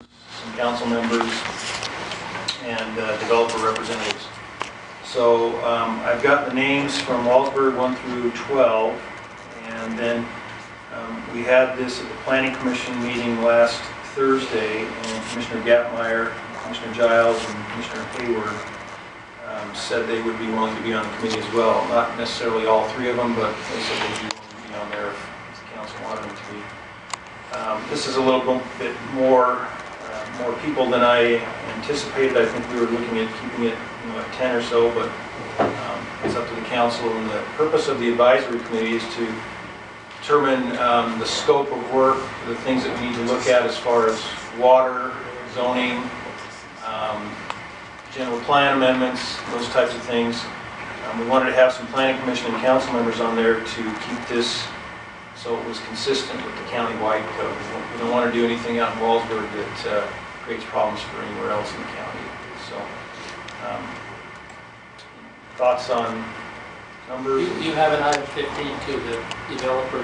some council members, and developer representatives. So I've got the names from Wallsburg 1 through 12, and then we had this at the Planning Commission meeting last Thursday, and Commissioner Gatmeyer, Commissioner Giles, and Commissioner Hayward said they would be willing to be on the committee as well. Not necessarily all three of them, but they said they'd be willing to be on there if the council wanted them to be. This is a little bit more people than I anticipated. I think we were looking at keeping it at 10 or so, but it's up to the council. And the purpose of the advisory committee is to determine the scope of work, the things that we need to look at as far as water, zoning, general plan amendments, those types of things. We wanted to have some planning commission and council members on there to keep this so it was consistent with the county-wide code. We don't want to do anything out in Wallsburg that creates problems for anywhere else in the county. So, thoughts on numbers? You have an item 15 too, the developer.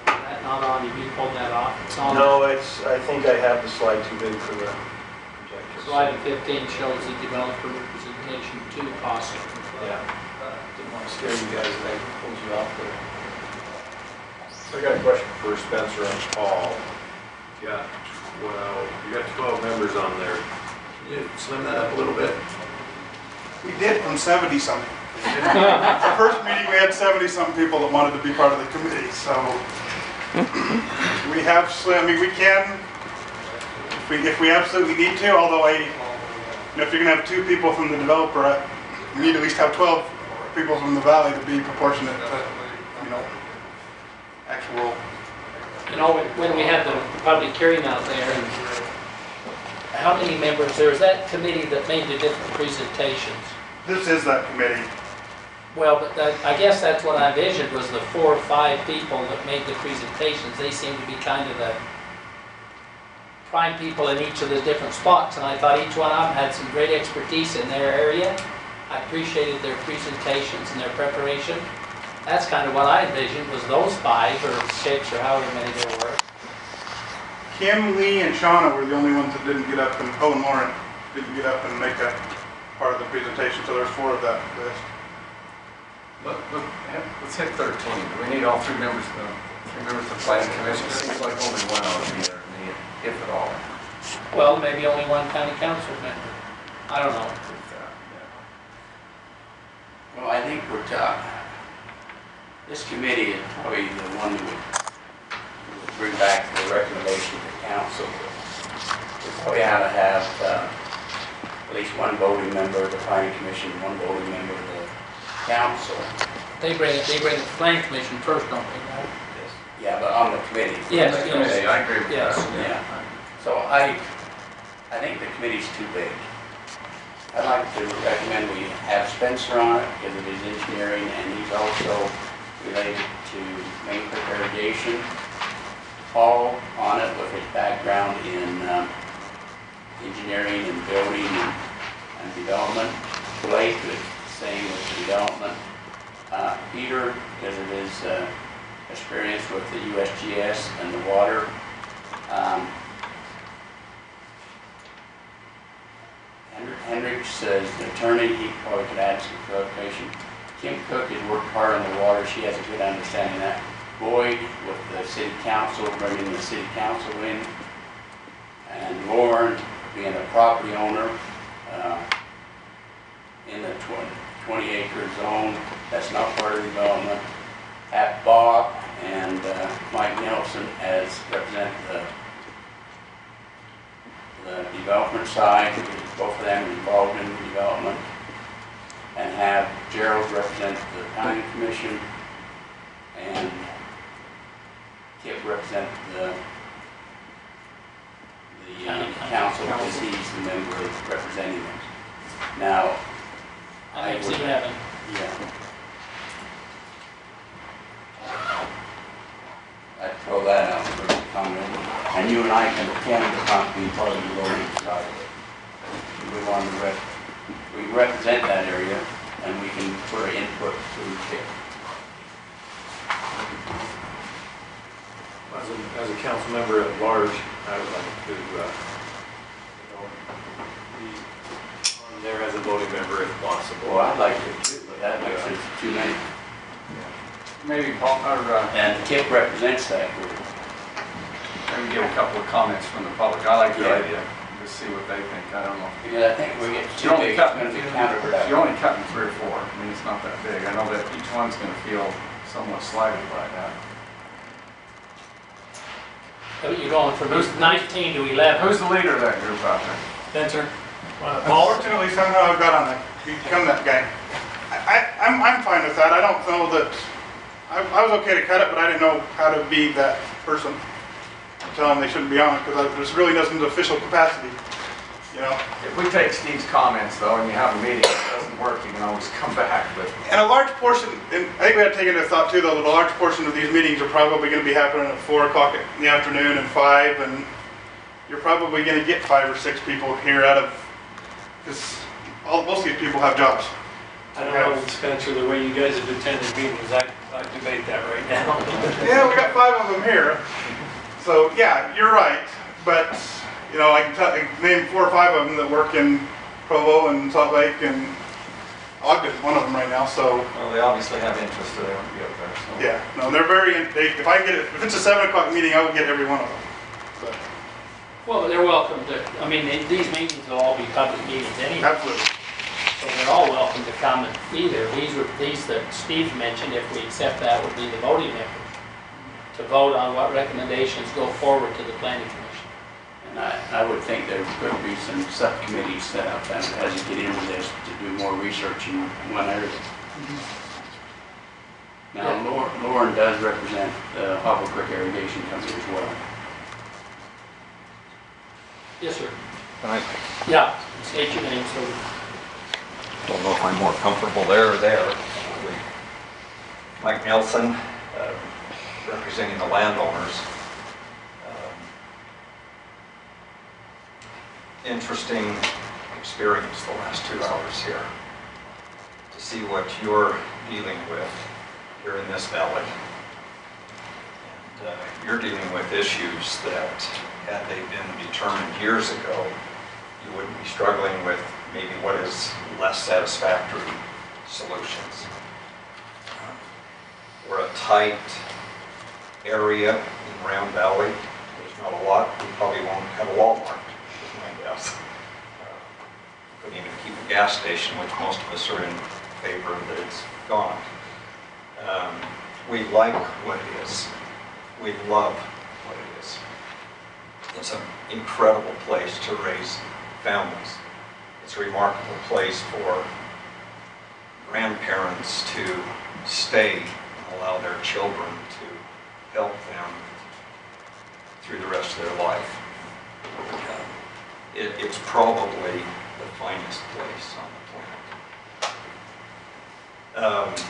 That not on, you pulled that off? It's on. No, it's. I think I have the slide too big for the projector. So item 15 shows the developer representation 2 possible. Yeah. Didn't want to scare you guys that I pulled you off there. So I got a question for Spencer and Paul. You got 12 members on there. Can you slim that up a little bit? We did from 70-something. The first meeting we had 70-something people that wanted to be part of the committee, so we have slim. I mean, we can, if we absolutely need to. Although if you're gonna have 2 people from the developer, we need at least have 12 people from the valley to be proportionate to, actual. When we had the public hearing out there, and how many members, there was that committee that made the different presentations. This is that committee. Well, but I guess that's what I envisioned was the 4 or 5 people that made the presentations. They seemed to be kind of the prime people in each of the different spots, and I thought each one of them had some great expertise in their area. I appreciated their presentations and their preparation. That's kind of what I envisioned, was those 5 or 6 or however many there were. Kim, Lee, and Shauna were the only ones that didn't get up, and Lauren didn't get up and make a part of the presentation, so there's 4 of that list. Let's hit 13. Do we need all 3 members of the planning commission? It seems like only one ought to be there, if at all. Well, maybe only one county council member. I don't know. Well, I think this committee is probably the one that would bring back the recommendation to the council. We probably ought to have at least 1 voting member of the planning commission, 1 voting member of the council. They bring it to the planning commission first, don't they? Right? Yes. Yeah, but on the committee. Yes, yes. I agree with yes. that. Yeah. So I think the committee's too big. I'd like to recommend we have Spencer on it because of his engineering, and he's also related to main creek irrigation. Paul on it with his background in engineering and building and development. Blake, the same with development. Peter, because of his experience with the USGS and the water. Hendricks is the attorney. He probably could add some clarification. Kim Cook has worked hard on the water. She has a good understanding of that. Boyd with the city council, bringing the city council in. And Lauren being a property owner in the 20-acre zone. That's not part of the development. Have Bob and Mike Nelson as represent the development side, both of them involved in the development, and have Gerald represent the planning commission and Kip represent the council because he's the member representing them. Now, I think so, Evan. Yeah. I'd throw that out for the comment. And you and I can be part of the voting side of it. We want to we represent that area, and we can put our input through Kip. Well, As a council member at large, I would like to, be on there as a voting member if possible. Well, I'd like to too, but that makes it too many. Maybe Paul, or And Kip represents that group. maybe get a couple of comments from the public. I like the Yeah. idea, just see what they think. I don't know. Yeah, I think if we get too You're only big, it's cutting, gonna be counterproductive. you're only cutting 3 or 4. I mean, it's not that big. I know that each one's gonna feel somewhat slighted by that. You're going from 19 to 11. Who's the leader of that group out there? Spencer? Unfortunately, somehow I've got on that, become that guy. I'm fine with that. I don't know that, I was okay to cut it, but I didn't know how to be that person. Tell them they shouldn't be on it, because this really doesn't official capacity, you know? If we take Steve's comments though, and you have a meeting that doesn't work, you can always come back, but And a large portion, and I think we had to take into thought too, though, that a large portion of these meetings are probably going to be happening at 4 o'clock in the afternoon and 5, and you're probably going to get 5 or 6 people here out of, because most of these people have jobs. I don't know, Spencer, the way you guys have attended meetings, I debate that right now. Yeah, we got 5 of them here. So, yeah, you're right. But, you know, I can name 4 or 5 of them that work in Provo and Salt Lake, and Ogden's one of them right now, so. well, they obviously have interest, so they want to be up there. So. Yeah, no, they're very, if I can get it, if it's a 7 o'clock meeting, I will get every one of them. So, Well, they're welcome to, I mean, these meetings will all be public meetings anyway. absolutely. So they're all welcome to come and be there. These that Steve mentioned, if we accept that, would be the voting members to vote on what recommendations go forward to the planning commission. And I would think there could be some subcommittees set up as you get into this to do more research in one area. Now, Lauren does represent the Hopper Creek Irrigation Company as well. Yes, sir. I Yeah, state your name, so. don't know if I'm more comfortable there or there. Mike Nelson, representing the landowners. Interesting experience the last 2 hours here to see what you're dealing with here in this valley. And you're dealing with issues that, had they been determined years ago, you wouldn't be struggling with maybe what is less satisfactory solutions. We're a tight area in Round Valley. There's not a lot. We probably won't have a Walmart, is my guess. Couldn't even keep a gas station, which most of us are in favor of, that it's gone. We like what it is. We love what it is. It's an incredible place to raise families. It's a remarkable place for grandparents to stay and allow their children to help them through the rest of their life. It's probably the finest place on the planet.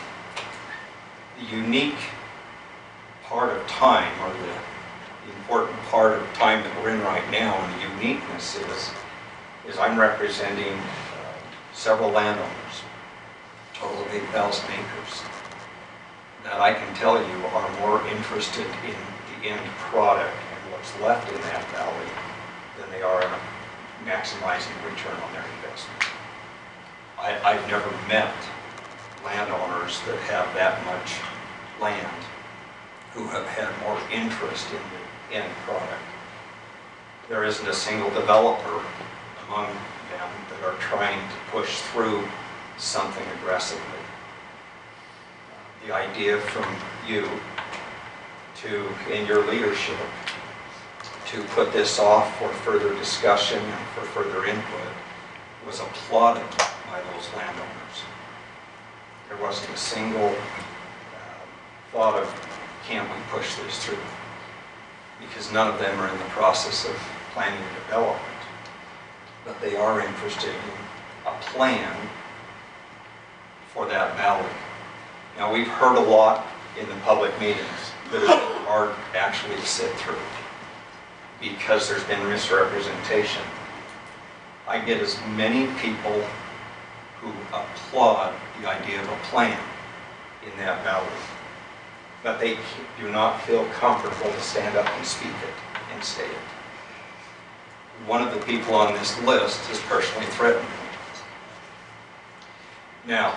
The unique part of time, or the important part of time that we're in right now, and the uniqueness is I'm representing several landowners, a total of 8,000 acres, that I can tell you are more interested in the end product and what's left in that valley than they are in maximizing return on their investment. I've never met landowners that have that much land who have had more interest in the end product. There isn't a single developer among them that are trying to push through something aggressively. The idea from you to, in your leadership, to put this off for further discussion and for further input was applauded by those landowners. There wasn't a single thought of, can we push this through? Because none of them are in the process of planning development, but they are interested in a plan for that valley. Now, we've heard a lot in the public meetings that have been hard actually to sit through because there's been misrepresentation. I get as many people who applaud the idea of a plan in that valley but they do not feel comfortable to stand up and speak it and say it. One of the people on this list has personally threatened me. Now,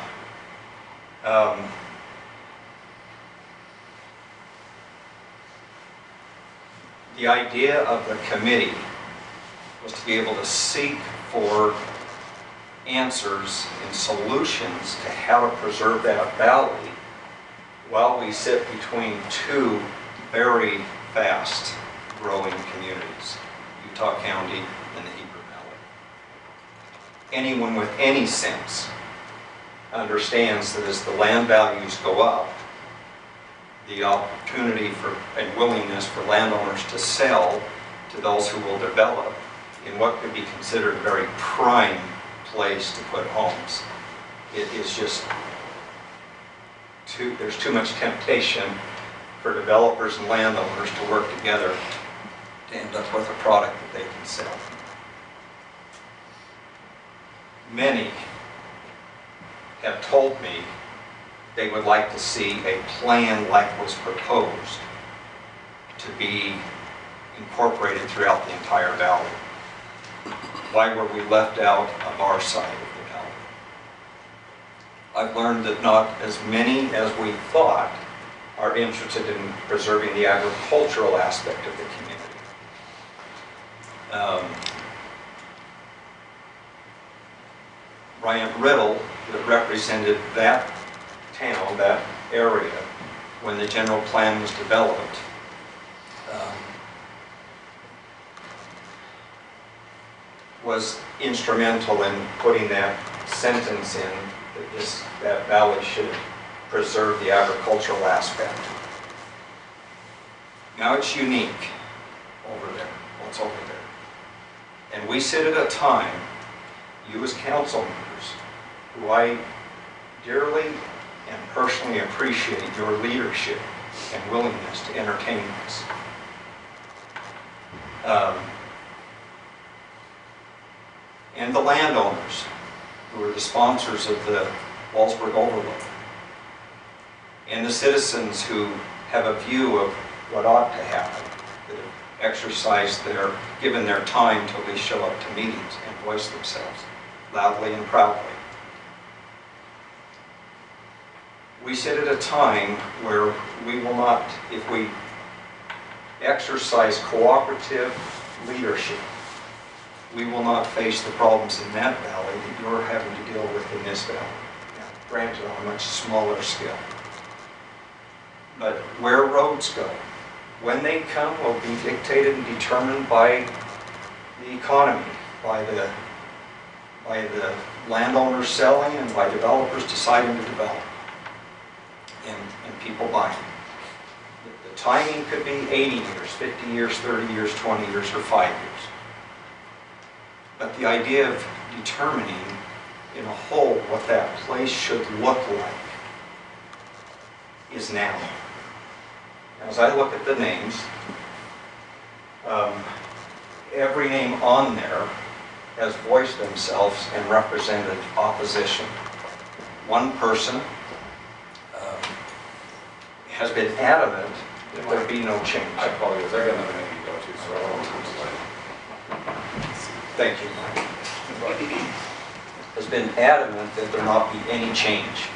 the idea of the committee was to be able to seek for answers and solutions to how to preserve that valley while we sit between two very fast growing communities, Utah County and the Heber Valley. Anyone with any sense understands that as the land values go up, the opportunity for and willingness for landowners to sell to those who will develop in what could be considered a very prime place to put homes. It is just there's too much temptation for developers and landowners to work together to end up with a product that they can sell. Many have told me they would like to see a plan like was proposed to be incorporated throughout the entire valley. Why were we left out of our side of the valley? I've learned that not as many as we thought are interested in preserving the agricultural aspect of the community. Bryant Riddle, that represented that town, that area, when the general plan was developed, was instrumental in putting that sentence in that that valley should preserve the agricultural aspect. Now it's unique over there, what's over there. And we sit at a time, you as council members, who I dearly and personally appreciate your leadership and willingness to entertain this. And the landowners, who are the sponsors of the Wallsburg overlook, and the citizens who have a view of what ought to happen, that have exercised given their time to at least show up to meetings and voice themselves loudly and proudly. We sit at a time where we will not, if we exercise cooperative leadership, we will not face the problems in that valley that you're having to deal with in this valley. Now, granted, on a much smaller scale. But where roads go, when they come, will be dictated and determined by the economy, by the landowners selling and by developers deciding to develop and people buying. The timing could be 80 years, 50 years, 30 years, 20 years, or 5 years. But the idea of determining in a whole what that place should look like is now. As I look at the names, every name on there has voiced themselves and represented opposition. One person has been adamant that there be no change. I apologize, I got another meeting to go to, so I don't want to. Thank you. Has been adamant that there not be any change,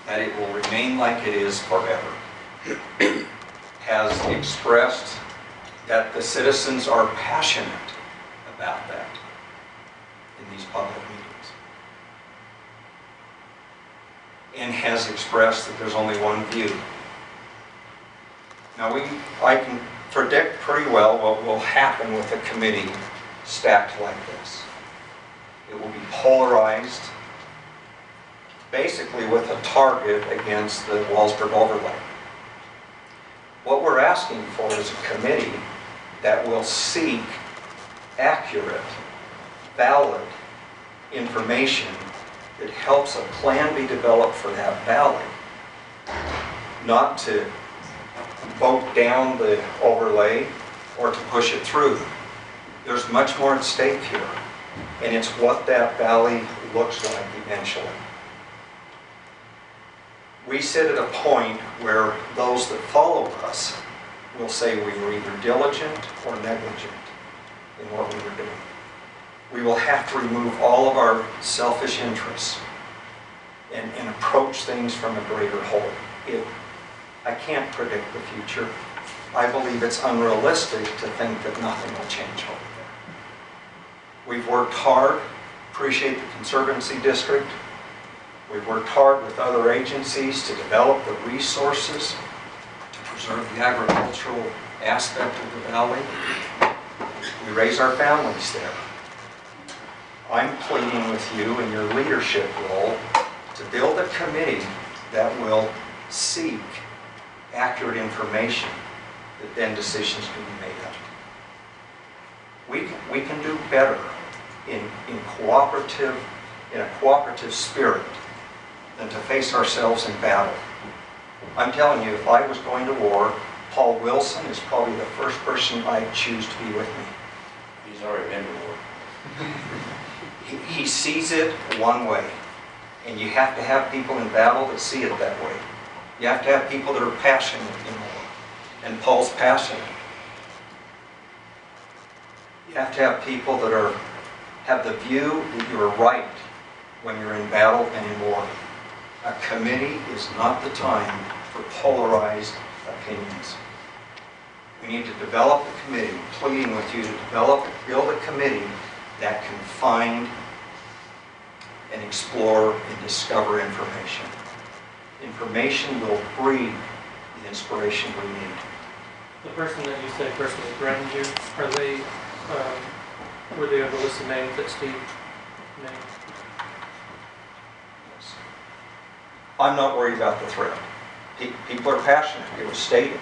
that it will remain like it is forever. Has expressed that the citizens are passionate about that in these public meetings. And has expressed that there's only one view. Now I can predict pretty well what will happen with a committee stacked like this. It will be polarized, basically with a target against the Wallsburg overlay. What we're asking for is a committee that will seek accurate, valid information that helps a plan be developed for that valley, not to vote down the overlay or to push it through. There's much more at stake here, and it's what that valley looks like eventually. We sit at a point where those that follow us will say we were either diligent or negligent in what we were doing. We will have to remove all of our selfish interests and approach things from a greater whole. I can't predict the future. I believe it's unrealistic to think that nothing will change over there. We've worked hard, appreciate the Conservancy District. We've worked hard with other agencies to develop the resources to preserve the agricultural aspect of the valley. We raise our families there. I'm pleading with you in your leadership role to build a committee that will seek accurate information that then decisions can be made of. We can do better in a cooperative spirit than to face ourselves in battle. I'm telling you, if I was going to war, Paul Wilson is probably the first person I'd choose to be with me. He's already been to war. He sees it one way, and you have to have people in battle that see it that way. You have to have people that are passionate in war, and Paul's passionate. You have to have people that have the view that you're right when you're in battle and in war. A committee is not the time for polarized opinions. We need to develop a committee, pleading with you to build a committee that can find and explore and discover information. Information will breed the inspiration we need. The person that you said personally threatened you, are they, were they on the list of names that Steve named? Yes. I'm not worried about the threat. People are passionate. It was stated.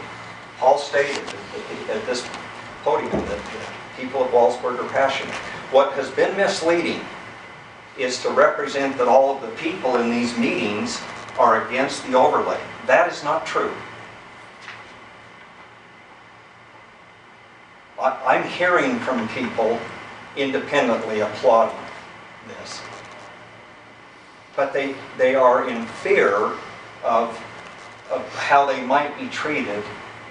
Paul stated at this podium that people of Wallsburg are passionate. What has been misleading is to represent that all of the people in these meetings are against the overlay. That is not true. I'm hearing from people independently applauding this. But they are in fear of how they might be treated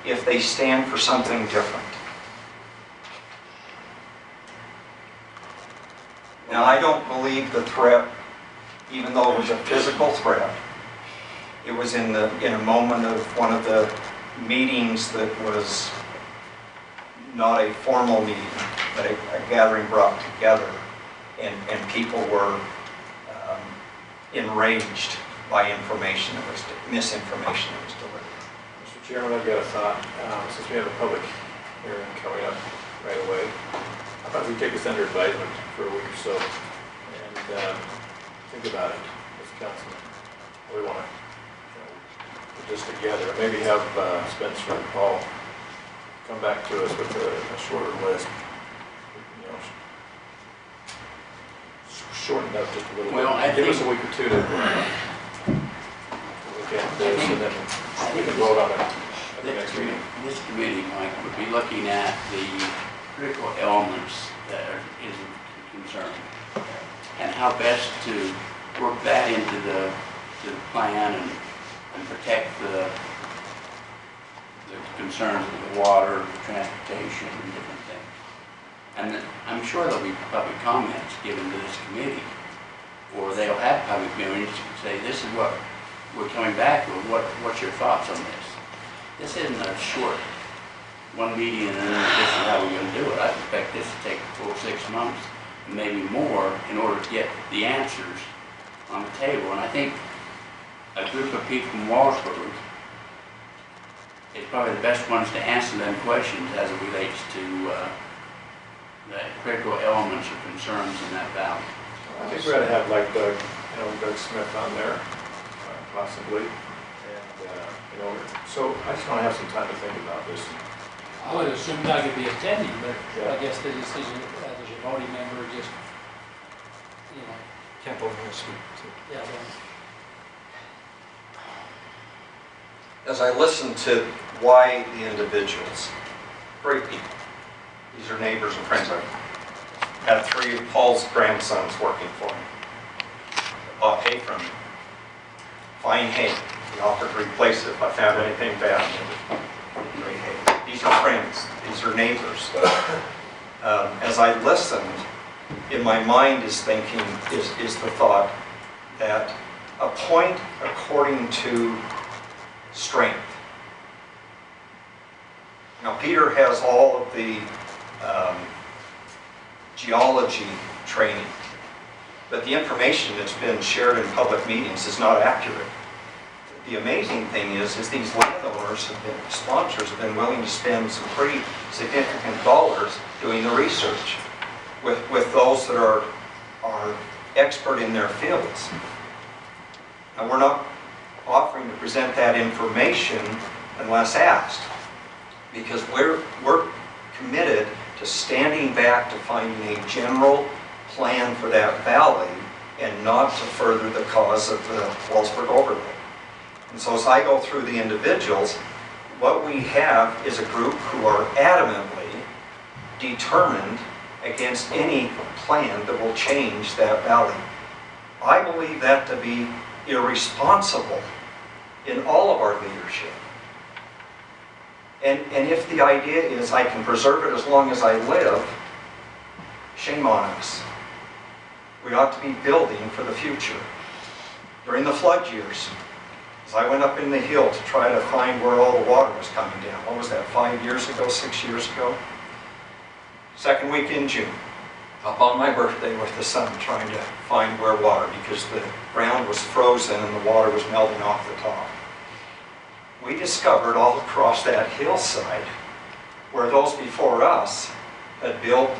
if they stand for something different. Now, I don't believe the threat, even though it was a physical threat, it was in a moment of one of the meetings that was not a formal meeting, but a gathering brought together, and people were enraged by misinformation that was delivered. Mr. Chairman, I've got a thought. Since we have a public hearing coming up right away, how about we take this under advisement for a week or so and think about it as councilmen. We want to put this together. Maybe have Spencer and Paul come back to us with a shorter list. You know, shorten it up just a little bit. Give us a week or two to look at this, and then we can vote on it at the next meeting. This committee, Mike, would be looking at the critical elements that is a concern, and how best to work that into the plan and protect the concerns of the water, the transportation, and different things. And I'm sure there'll be public comments given to this committee, or they'll have public hearings to say, this is what we're coming back with, what's your thoughts on this? This isn't a short one meeting and then this is how we're going to do it. I expect this to take a full 6 months, maybe more, in order to get the answers on the table. And I think a group of people from Wallsburg is probably the best ones to answer them questions as it relates to the critical elements or concerns in that valley. I think we ought to have like Doug Smith on there, possibly. And, so I just want to have some time to think about this. I would assume Doug would be attending, but Yeah. I guess the decision as a voting member just, Can't vote next week, too. yeah, well, As I listen to why the individuals, great people, these are neighbors and friends. I had 3 of Paul's grandsons working for me. Bought hay from me. Fine hay. We offered to replace it if I found anything bad. Hey, these are friends, these are neighbors. As I listened, in my mind is thinking, is the thought that appoint according to strength. Now, Peter has all of the geology training, but the information that's been shared in public meetings is not accurate. The amazing thing is these landowners sponsors have been willing to spend some pretty significant dollars doing the research with those that are expert in their fields. Now, we're not offering to present that information unless asked, because we're committed to standing back to finding a general plan for that valley and not to further the cause of the Wallsburg overlay. And so as I go through the individuals, what we have is a group who are adamantly determined against any plan that will change that valley. I believe that to be irresponsible in all of our leadership. And if the idea is I can preserve it as long as I live, shame on us. We ought to be building for the future. During the flood years, as I went up in the hill to try to find where all the water was coming down, what was that, 5 years ago, 6 years ago? Second week in June, up on my birthday with the sun trying to find where water, because the ground was frozen and the water was melting off the top. We discovered all across that hillside where those before us had built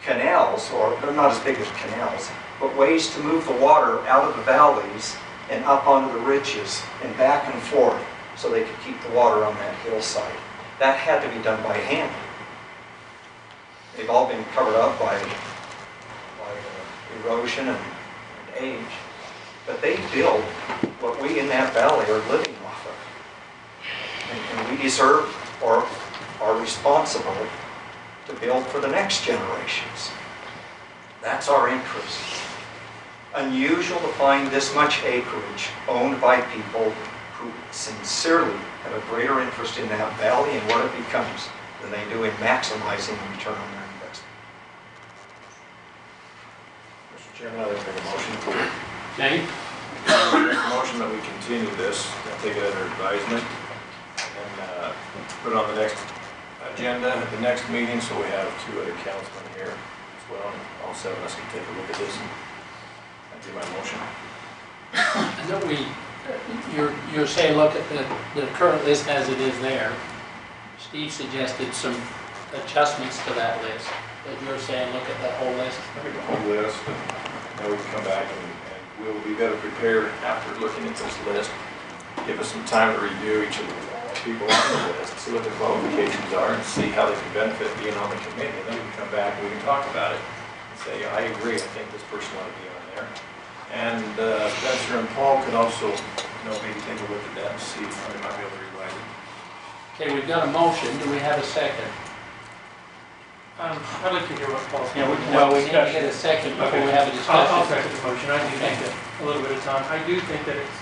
canals, or they're not as big as canals, but ways to move the water out of the valleys and up onto the ridges and back and forth so they could keep the water on that hillside. That had to be done by hand. They've all been covered up by erosion and age, but they build what we in that valley are living off of. And we deserve or are responsible to build for the next generations. That's our interest. Unusual to find this much acreage owned by people who sincerely have a greater interest in that valley and what it becomes than they do in maximizing the return on their investment. Mr. Chairman, I'd like to make a motion. Jane? Make a motion that we continue this, and take it under advisement, and put it on the next agenda at the next meeting, so we have 2 other councilmen here as well, and all 7 of us can take a look at this. That'd be my motion. I know you're saying look at the current list as it is there. Steve suggested some adjustments to that list, but you're saying look at that whole list. Look at the whole list, and then we can come back and we'll be better prepared after looking at this list. Give us some time to review each of the people on the list, see what the qualifications are, and see how they can benefit being on the committee. And then we can come back and we can talk about it and say, I agree, I think this person ought to be on there. And Spencer and Paul could also, maybe take a look at that and see how they might be able to revise it. Okay, we've got a motion. Do we have a second? I'd like to hear what Paul's. Yeah, we need to get a second before we have a discussion. I'll second the motion. I do think that a little bit of time. I do think that it's,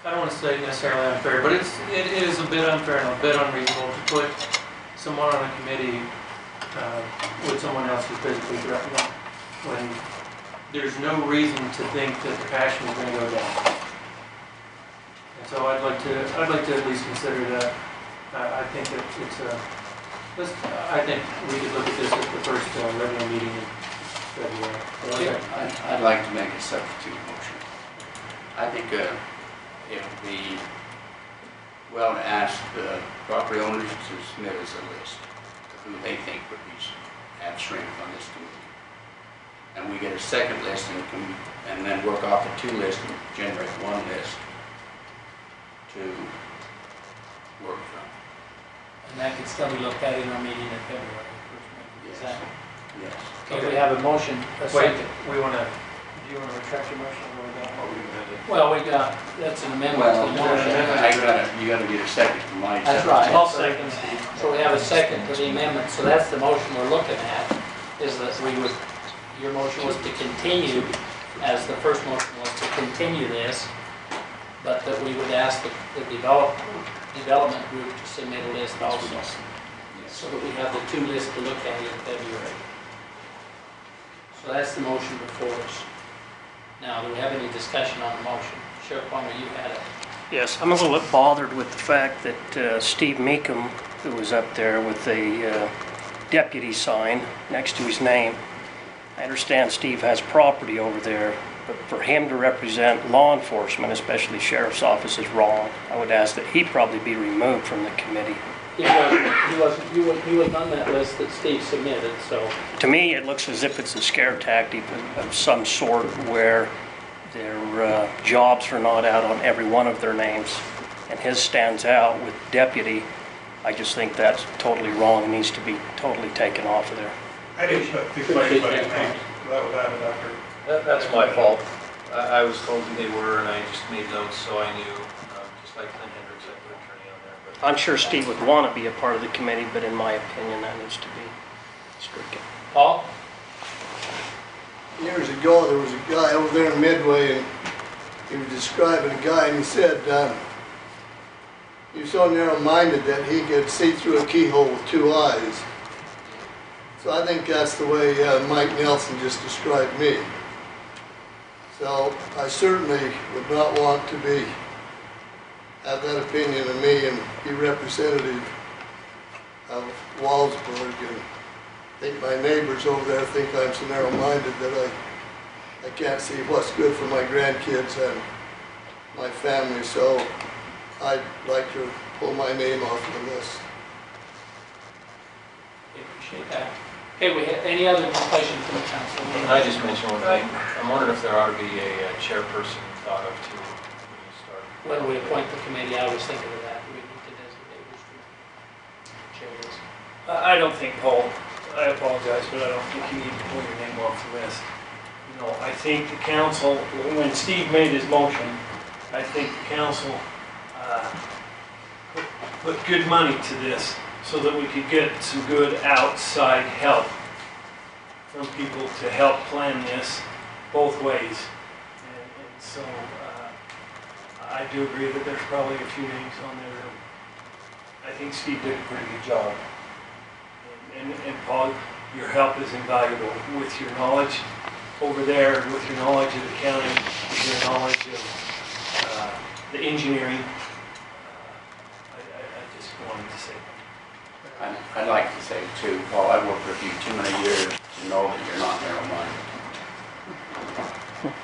I don't want to say necessarily unfair, but it is a bit unfair and a bit unreasonable to put someone on a committee with someone else who's physically threatened when there's no reason to think that the passion is going to go down. And so I'd like to at least consider that. I think that it's a. I think we could look at this as the first regular meeting in February. I'd like to make a substitute motion. I think it would be well to ask the property owners to submit us a list of who they think would have strength on this committee. And we get a second list and then work off the 2 lists and generate 1 list to work from. And that can still be looked at in our meeting in February. Is that? Yes. Okay, we have a motion, a Wait, second. do you want to retract your motion or Well, that's an amendment to the motion. You gotta get a second from my. That's right. I'll second, Steve. So we have a second to the amendment, so that's the motion we're looking at, is that your motion was to continue, as the first motion was to continue this but that we would ask the development group to submit a list also, so that we have the two lists to look at in February. So that's the motion before us. Now, do we have any discussion on the motion? Sheriff Plummer, you had it. Yes, I'm a little bit bothered with the fact that Steve Meekum, who was up there with a deputy sign next to his name, I understand Steve has property over there, but for him to represent law enforcement, especially sheriff's office, is wrong. I would ask that he probably be removed from the committee. He was on that list that Steve submitted, so. To me, it looks as if it's a scare tactic of some sort where their jobs are not out on every one of their names, and his stands out with deputy. I just think that's totally wrong and needs to be totally taken off of there. I didn't put the anybody's name, so that was added after. That's my fault. I was told who they were, and I just made notes so I knew, just like Clint Hendricks, I put attorney on there. But I'm sure Steve would want to be a part of the committee, but in my opinion, that needs to be stricken. Paul? Years ago, there was a guy over there in Midway, and he was describing a guy, and he said he was so narrow-minded that he could see through a keyhole with two eyes. So I think that's the way Mike Nelson just described me. So I certainly would not want to have that opinion of me and be representative of Wallsburg. And I think my neighbors over there think I'm so narrow-minded that I can't see what's good for my grandkids and my family. So I'd like to pull my name off the list. I appreciate that. Okay, we have any other discussion from the council? Can I just mention one thing? I'm wondering if there ought to be a chairperson thought of too when you start. When we appoint the committee, I was thinking of that. We need to designate who's to chair this. I don't think, Paul, I apologize, but I don't think you need to pull your name off the list. You know, I think the council, when Steve made his motion, I think the council put good money to this so that we could get some good outside help from people to help plan this both ways. And so I do agree that there's probably a few names on there. I think Steve did a pretty good job. And Paul, your help is invaluable with your knowledge over there, with your knowledge of the county, with your knowledge of the engineering. I just wanted to say that. I'd like to say too, Paul, I've worked with you too many years to know that you're not narrow-minded.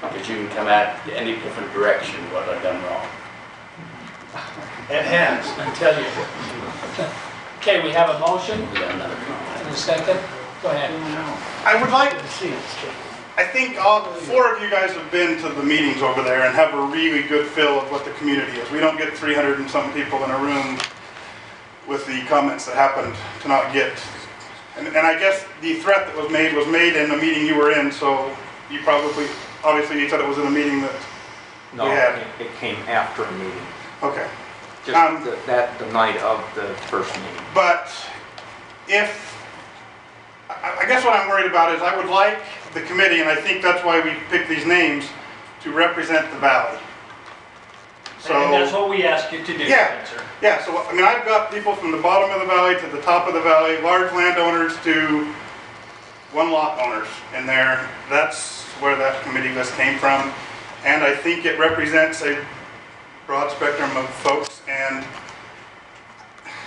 Because you can come at any different direction what I've done wrong. It has, I tell you. Okay, we have a motion We got another comment. and a second. Go ahead. I would like to see it. I think all four of you guys have been to the meetings over there and have a really good feel of what the community is. We don't get 300 and some people in a room with the comments that happened to not get. And I guess the threat that was made in the meeting you were in, so you probably, obviously you said it was in a meeting that No, we had. it came after a meeting, Okay. just the night of the first meeting. But I guess what I'm worried about is I would like the committee, and I think that's why we picked these names, to represent the valley. And that's what we ask you to do, Yeah. sir. Yeah, so I mean, I've got people from the bottom of the valley to the top of the valley, large landowners to one lot owners in there. That's where that committee list came from. And I think it represents a broad spectrum of folks, and